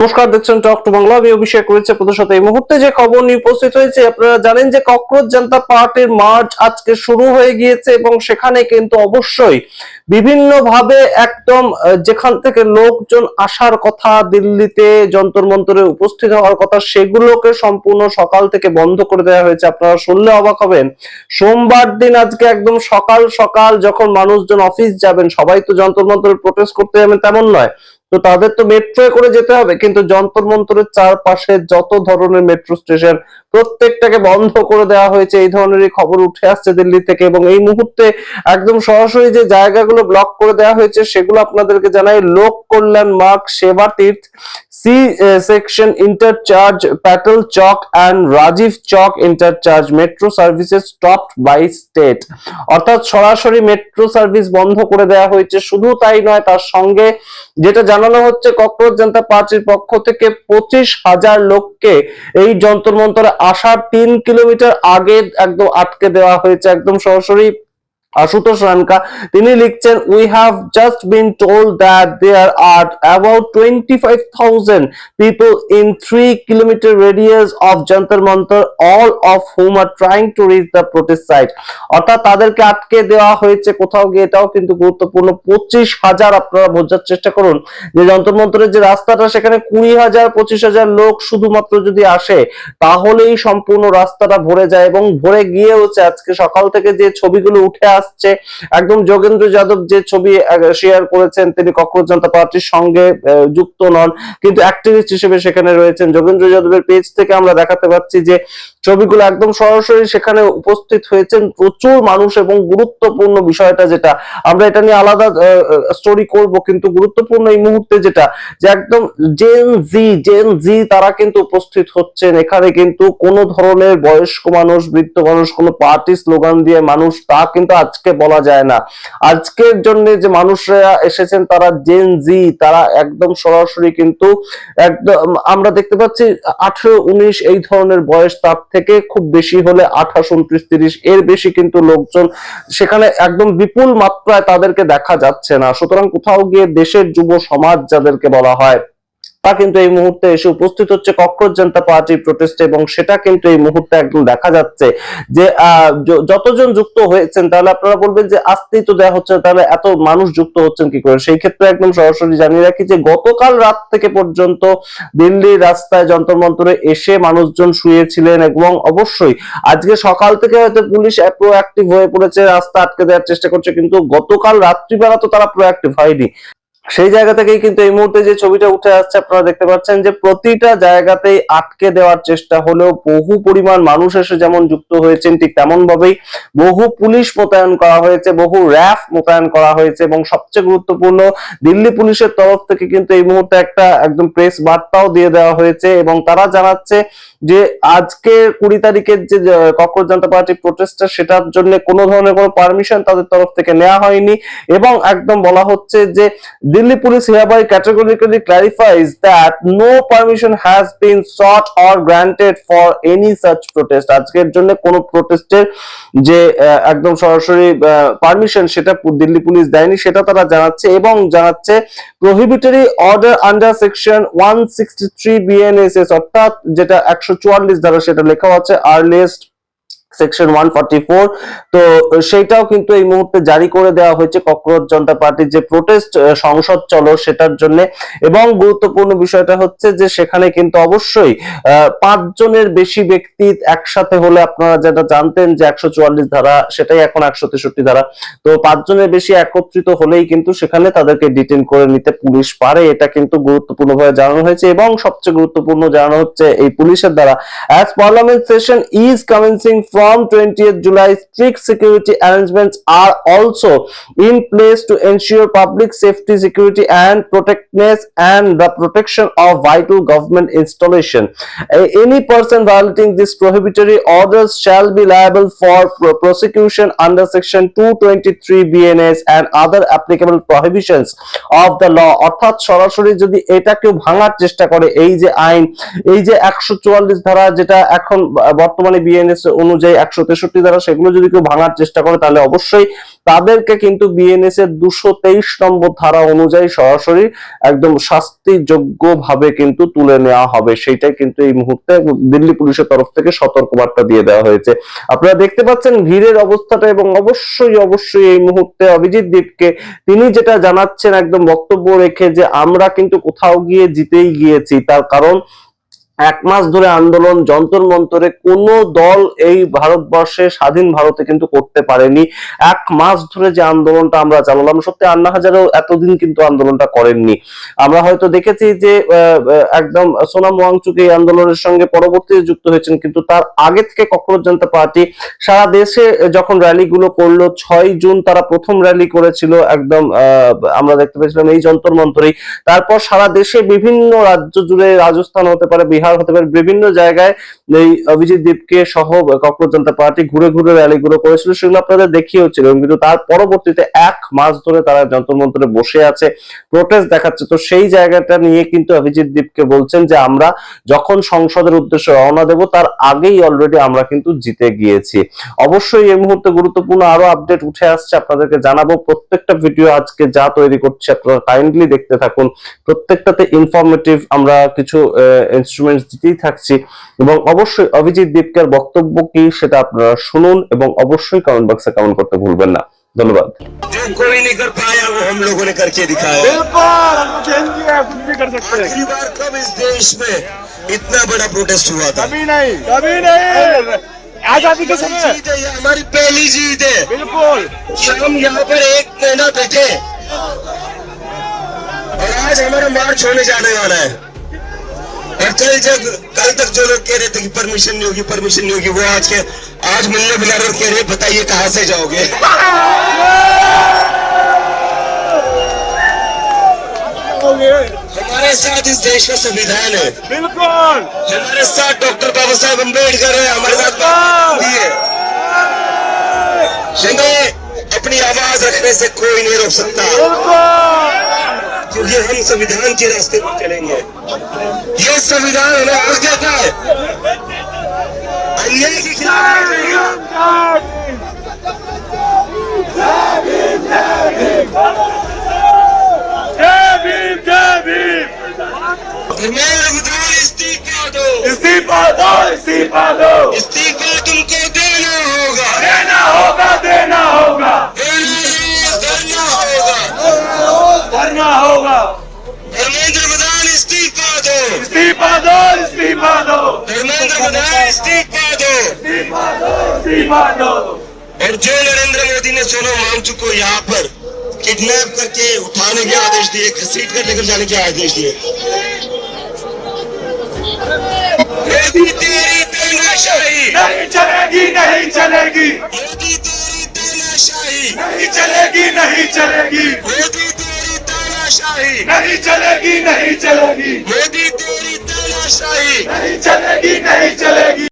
নমস্কার, দেখছেন talk to Bangla. আমি অভিষেক রয়েছে আপনাদের সাথে। এই মুহূর্তে যে খবর নিয়ে উপস্থিত হয়েছে, আপনারা জানেন যে ককরোচ জনতা পার্টির মার্চ আজকে শুরু হয়ে গিয়েছে এবং সেখানে কিন্তু অবশ্যই বিভিন্ন ভাবে একদম যেখান থেকে লোকজন আসার কথা, দিল্লিতে যন্তর মন্তরে উপস্থিত হওয়ার কথা, সেগুলোকে সম্পূর্ণ সকাল থেকে বন্ধ করে দেওয়া হয়েছে। আপনারা শুনলে অবাক হবেন, সোমবার দিন আজকে একদম সকাল সকাল যখন মানুষজন অফিস যাবেন, সবাই তো যন্তর মন্তরে প্রোটেস্ট করতে যাবেন তেমন নয়, তো তাদের তো মেট্রোয় করে যেতে হবে, কিন্তু যন্তর মন্তরের চারপাশে যত ধরনের মেট্রো স্টেশন প্রত্যেকটাকে বন্ধ করে দেওয়া হয়েছে। এই ধরনেরই খবর উঠে আসছে দিল্লি থেকে এবং এই মুহূর্তে একদম সরাসরি যে জায়গাগুলো ব্লক করে দেওয়া হয়েছে সেগুলো আপনাদেরকে জানাই। লোক Kalyan Marg, Seva Tirth, C section interchange, Patel Chowk and Rajiv Chowk interchange metro services stopped by state. অর্থাৎ সরাসরি মেট্রো সার্ভিস বন্ধ করে দেওয়া হয়েছে। শুধু তাই নয়, তার সঙ্গে যেটা জানানো হচ্ছে ককরোচ জনতা পার্টির পক্ষ থেকে 25,000 লোককে এই যন্তর মন্তরে আসার 3 কিলোমিটার আগে একদম আটকে দেওয়া হয়েছে। একদম সরাসরি আশুতোষ রানকা তিনি লিখছেন, we have just been told that there are about 25,000 people in 3 kilometer radius of Jantar Mantar, all of whom are trying to reach the protest site. অর্থাৎ তাদেরকে আটকে দেওয়া হয়েছে কোথাও গিয়ে। এটাও কিন্তু গুরুত্বপূর্ণ। 25,000, আপনারা বোঝার চেষ্টা করুন যে যন্তর মন্তরের যে রাস্তাটা, সেখানে 20,000 25,000 লোক শুধুমাত্র যদি আসে তাহলেই সম্পূর্ণ রাস্তাটা ভরে যায় এবং ভরে গিয়ে হচ্ছে আজকে সকাল থেকে যে ছবিগুলো উঠে আসছে, একদম যোগেন্দ্র যাদব যে ছবি শেয়ার করেছেন, তিনি ককরোচ জনতা পার্টির সঙ্গে যুক্ত নন কিন্তু অ্যাক্টিভিস্ট হিসেবে সেখানে রয়েছেন। যোগেন্দ্র যাদবের পেজ থেকে আমরা দেখাতে পাচ্ছি যে ছবিগুলো একদম সরাসরি সেখানে উপস্থিত হয়েছেন প্রচুর মানুষ। এবং গুরুত্বপূর্ণ বিষয়টা যেটা, আমরা এটা নিয়ে আলাদা স্টোরি করব, কিন্তু গুরুত্বপূর্ণ এই মুহূর্তে যেটা, যে একদম জেন জি তারা কিন্তু উপস্থিত হচ্ছেন এখানে। কিন্তু কোনো ধরনের বয়স্ক মানুষ, বৃদ্ধ মানুষ, কোনো পার্টি স্লোগান দিয়ে মানুষ, তা কিন্তু আজকে বলা যায় না। আজকের জন্য যে মানুষরা এসেছেন তারা জেন জি, তারা একদম সরাসরি কিন্তু একদম আমরা দেখতে পাচ্ছি 18-19 এই ধরনের বয়স, তার থেকে খুব বেশি হলে 28-29-30 এর বেশি কিন্তু লোকজন সেখানে একদম বিপুল মাত্রায় তাদেরকে দেখা যাচ্ছে না। সুতরাং কোথাও গিয়ে দেশের যুব সমাজ যাদেরকে বলা হয়, তা কিন্তু এই মুহূর্তে এসে উপস্থিত হচ্ছে ককরোচ জনতা পার্টির প্রোটেস্টে। এবং সেটা কিন্তু এই মুহূর্তে একদম দেখা যাচ্ছে যে যতজন যুক্ত হয়েছেন, তাহলে আপনারা বলবেন যে আসতেই তো দেওয়া হচ্ছে, তাহলে এত মানুষ যুক্ত হচ্ছেন কি করে? সেই ক্ষেত্রে একদম সরাসরি জানিয়ে রাখি যে গতকাল রাত থেকে পর্যন্ত দিল্লির রাস্তায় যন্তর মন্তরে এসে মানুষজন শুয়েছিলেন এবং অবশ্যই আজকে সকাল থেকে হয়তো পুলিশ প্রোঅ্যাক্টিভ হয়ে পড়েছে, রাস্তা আটকে দেওয়ার চেষ্টা করছে, কিন্তু গতকাল রাত্রিবেলা তো তারা প্রোঅ্যাক্টিভ হয়নি। সেই জায়গা থেকেই কিন্তু এই মুহূর্তে যে ছবিটা উঠে আসছে, আপনারা দেখতে পাচ্ছেন যে প্রতিটা জায়গাতেই আটকে দেওয়ার চেষ্টা হলেও বহু পরিমাণ মানুষ এসে যেমন যুক্ত হয়েছেন, ঠিক তেমন ভাবেই বহু পুলিশ মোতায়েন করা হয়েছে, বহু র্যাফ মোতায়েন করা হয়েছে। এবং সবচেয়ে গুরুত্বপূর্ণ, দিল্লি পুলিশের তরফ থেকে কিন্তু এই মুহূর্তে একটা একদম প্রেস বার্তাও দিয়ে দেওয়া হয়েছে এবং তারা জানাচ্ছে যে আজকে 20 তারিখের যে ককরোচ জনতা পার্টি প্রোটেস্টটা, সেটার জন্য কোনো ধরনের কোনো পারমিশন তাদের তরফ থেকে নেওয়া হয়নি। এবং একদম বলা হচ্ছে যে Delhi Police hereby categorically clarifies that no permission has been sought or granted for any such protest. আজকের জন্য কোনো প্রোটেস্টের যে একদম সরাসরি পারমিশন সেটা দিল্লি পুলিশ দেয়নি, সেটা তারা জানাচ্ছে। এবং জানাচ্ছে প্রহিবিটরি অর্ডার আন্ডার সেকশন 163 BNSS, অর্থাৎ যেটা 144 ধারা, সেটা লেখা আছে আর্লিয়েস্ট সেকশন 144। তো সেইটাও কিন্তু এই মুহূর্তে জারি করে দেওয়া হয়েছে ককরোচ জনতা পার্টির যে প্রোটেস্ট সংসদ চলো সেটার জন্য। এবং গুরুত্বপূর্ণ বিষয়টা হচ্ছে যে সেখানে কিন্তু অবশ্যই 5 জনের বেশি ব্যক্তি একসাথে হলে, আপনারা যেটা জানতেন যে 144 ধারা, সেটাই এখন 163 ধারা, তো 5 জনের বেশি একত্রিত হলেই কিন্তু সেখানে তাদেরকে ডিটেইন করে নিতে পুলিশ পারে। এটা কিন্তু গুরুত্বপূর্ণভাবে জানানো হয়েছে। এবং সবচেয়ে গুরুত্বপূর্ণ জানানো হচ্ছে এই পুলিশের দ্বারা, as parliament session is commencing from 20th July, strict security arrangements are also in place to ensure public safety, security and protectness and the protection of vital government installation. Any person violating these prohibitory orders shall be liable for prosecution under section 223 BNS and other applicable prohibitions of the law. অর্থাৎ সরাসরি যদি এটা কেউ ভাঙার চেষ্টা করে, এই যে আইন, এই যে 144 ধারা যেটা এখন বর্তমানে বিএনএস অনুযায়ী যে 163 ধারা সেগুলো যদি কেউ ভাঙার চেষ্টা করে তাহলে অবশ্যই তাদেরকে কিন্তু বিএনএস এর 223 নম্বর ধারা অনুযায়ী সরাসরি একদম শাস্তিযোগ্য ভাবে কিন্তু তুলে নেওয়া হবে। সেইটাই কিন্তু এই মুহূর্তে দিল্লি পুলিশের তরফ থেকে সতর্কবার্তা দিয়ে দেওয়া হয়েছে। আপনারা দেখতে পাচ্ছেন ভিড়ের অবস্থাটা, এবং অবশ্যই এই মুহূর্তে অভিজিৎ দীপকে তিনি যেটা জানাচ্ছেন একদম বক্তব্য রেখে যে আমরা কিন্তু কোথাও গিয়ে জিতেই গিয়েছি। তার কারণ 1 মাস ধরে আন্দোলন, যন্তর মন্তরে কোন দল এই ভারতবর্ষে স্বাধীন ভারতে কিন্তু করতে পারেনি। 1 মাস ধরে যে আন্দোলনটা আমরা চালালাম, সত্যি আন্না হাজারেও এতদিন কিন্তু আন্দোলনটা করেননি। আমরা হয়তো দেখেছি যে একদম সোনাম ওয়াংচুক এই আন্দোলনের সঙ্গে পরবর্তীতে যুক্ত হয়েছেন, কিন্তু তার আগে থেকে ককরোচ জনতা পার্টি সারা দেশে যখন র্যালি গুলো করলো, 6 জুন তারা প্রথম র্যালি করেছিল একদম আমরা দেখতে পেয়েছিলাম এই যন্তর মন্তরেই। তারপর সারা দেশে বিভিন্ন রাজ্য জুড়ে, রাজস্থান হতে পারে, বিহার হতে পারে, বিভিন্ন জায়গায় এই অভিজিৎ দীপকে সহ ককরোচ জনতা পার্টি ঘুরে ঘুরে র্যালি গুলো করেছিল, সেগুলো আপনাদের দেখিয়েছিল। কিন্তু তার পরবর্তীতে 1 মাস ধরে তারা যন্তর মন্তরে বসে আছে, প্রোটেস্ট দেখাচ্ছে। তো সেই জায়গাটা নিয়ে কিন্তু অভিজিৎ দীপকে বলছেন যে আমরা যখন সংসদের উদ্দেশ্যে রওনা দেব তার আগেই অলরেডি আমরা কিন্তু জিতে গিয়েছি। অবশ্যই এই মুহূর্তে গুরুত্বপূর্ণ আরো আপডেট উঠে আসছে, আপনাদেরকে জানাবো। প্রত্যেকটা ভিডিও আজকে যা তৈরি করছি আপনারা কাইন্ডলি দেখতে থাকুন, প্রত্যেকটাতে ইনফরমেটিভ আমরা কিছু ইনস্ট্রুমেন্টস দিতেই থাকছি। এবং অবশ্যই অভিজিৎ দীপকের বক্তব্য কি সেটা আপনারা শুনুন, এবং অবশ্যই কমেন্ট বক্সে কমেন্ট করতে ভুলবেন না। ধন্যবাদ। जो कोई नहीं कर पाया वो हम लोगों ने करके दिखाया। बिल्कुल कर सकते हैं। आखिरी बार कब इस देश में इतना बड़ा प्रोटेस्ट हुआ था? कभी नहीं, कभी नहीं। आजादी के समय जीत है, ये हमारी पहली जीत है। बिल्कुल कि हम यहाँ पर 1 महीना बैठे और आज हमारा मार्च होने जाने वाला है। और कल तक जो लोग कह रहे थे कि परमिशन नहीं होगी, परमिशन नहीं होगी, वो आज मिलने बुला रहे कह रहे बताइए कहाँ से जाओगे। हमारे साथ इस देश का संविधान है, बिल्कुल हमारे साथ डॉक्टर बाबा साहब अम्बेडकर है, हमारे साथ है। हमें अपनी आवाज रखने से कोई नहीं रोक सकता, क्योंकि हम संविधान के रास्ते पर चलेंगे। ये संविधान हमें हक देता है, अन्याय के खिलाफ इस्तीफा दो, इस्तीफा दो, इस्तीफा दो, इस्तीफा तुमको देना होगा, देना होगा, देना होगा, धरना होगा, करना होगा। धर्मेंद्र प्रधान इस्तीफा दो, इस्तीफा दो, इस्तीफा दो, धर्मेंद्र प्रधान इस्तीफा दो। इस्तीफा दो, इस्तीफा दो। और जो नरेंद्र मोदी ने सोनम वांगचुक को यहाँ पर किडनैप करके उठाने के आदेश दिए, घसीट कर लेकर जाने के आदेश दिए, मोदी तेरी तानाशाही नहीं चलेगी, नहीं चलेगी, मोदी तेरी तानाशाही नहीं चलेगी, नहीं चलेगी, मोदी तेरी तानाशाही नहीं चलेगी, नहीं चलेगी, मोदी तेरी तानाशाही नहीं चलेगी, नहीं चलेगी।